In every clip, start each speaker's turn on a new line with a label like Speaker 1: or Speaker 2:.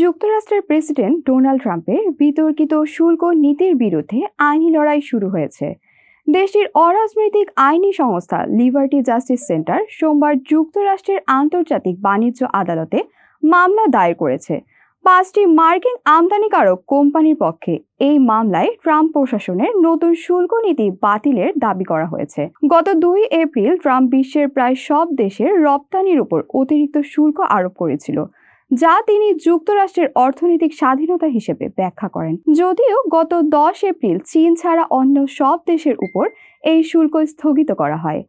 Speaker 1: যুক্তরাষ্ট্রের president Donald ট্রাম্পের বিতর্কিত শুল্ক নীতির বিরুদ্ধে আইনি লড়াই শুরু হয়েছে। দেশটির অরাজনৈতিক আইনি সংস্থা লিবার্টি জাস্টিস সেন্টার সোমবার যুক্তরাষ্ট্রের আন্তর্জাতিক বাণিজ্য আদালতে মামলা দায়ের করেছে। 5টি মার্কিন আমদানিকারক কোম্পানির পক্ষে এই মামলায় ট্রাম্প প্রশাসনের নতুন শুল্ক নীতি বাতিলের দাবি করা হয়েছে। গত 2 এপ্রিল ট্রাম্প বিশ্বের প্রায় সব দেশের রপ্তানির উপর অতিরিক্ত শুল্ক আরোপ করেছিল, যা তিনি যুক্তরাষ্ট্রের অর্থনৈতিক স্বাধীনতা হিসেবে ব্যাখ্যা করেন। যদিও গত 10 এপ্রিল চীন ছাড়া অন্য সব দেশের উপর এই শুল্ক স্থগিত করা হয়।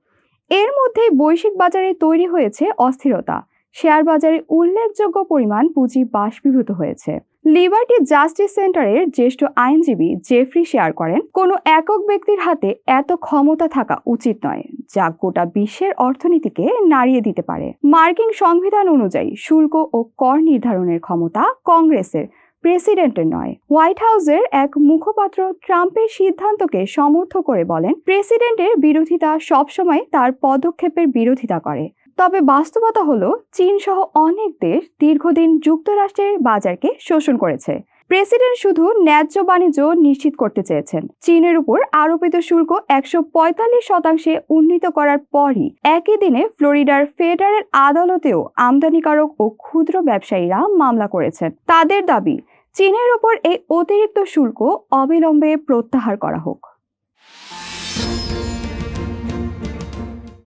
Speaker 1: এর মধ্যে বৈশ্বিক বাজারে তৈরি হয়েছে অস্থিরতা, শেয়ার বাজারে উল্লেখযোগ্য পরিমাণ পুঁজি বাষ্পীভূত হয়েছে। লিবার্টি জাস্টিস সেন্টারের জ্যেষ্ঠ আইনজীবী জেফ্রি শেয়ার করেন, কোনো একক ব্যক্তির হাতে এত ক্ষমতা থাকা উচিত নয়, যা গোটা বিশ্বের অর্থনীতিকে নাড়িয়ে দিতে পারে। মার্কিন সংবিধান অনুযায়ী শুল্ক ও কর নির্ধারণের ক্ষমতা কংগ্রেসের, প্রেসিডেন্টের নয়। হোয়াইট হাউসের এক মুখপাত্র ট্রাম্পের সিদ্ধান্তকে সমর্থন করে বলেন, প্রেসিডেন্টের বিরোধিতা সবসময় তার পদক্ষেপের বিরোধিতা করে। তবে বাস্তবতা হলো, চীন সহ অনেক দেশ দীর্ঘদিন যুক্তরাষ্ট্রের বাজারকে শোষণ করেছে। প্রেসিডেন্ট শুধু ন্যায্য বাণিজ্য নিশ্চিত করতে চেয়েছেন। চীনের উপর আরোপিত শুল্ক 145% উন্নীত করার পরই একই দিনে ফ্লোরিডার ফেডারেল আদালতেও আমদানিকারক ও ক্ষুদ্র ব্যবসায়ীরা মামলা করেছেন। তাদের দাবি, চীনের উপর এই অতিরিক্ত শুল্ক অবিলম্বে প্রত্যাহার করা হোক।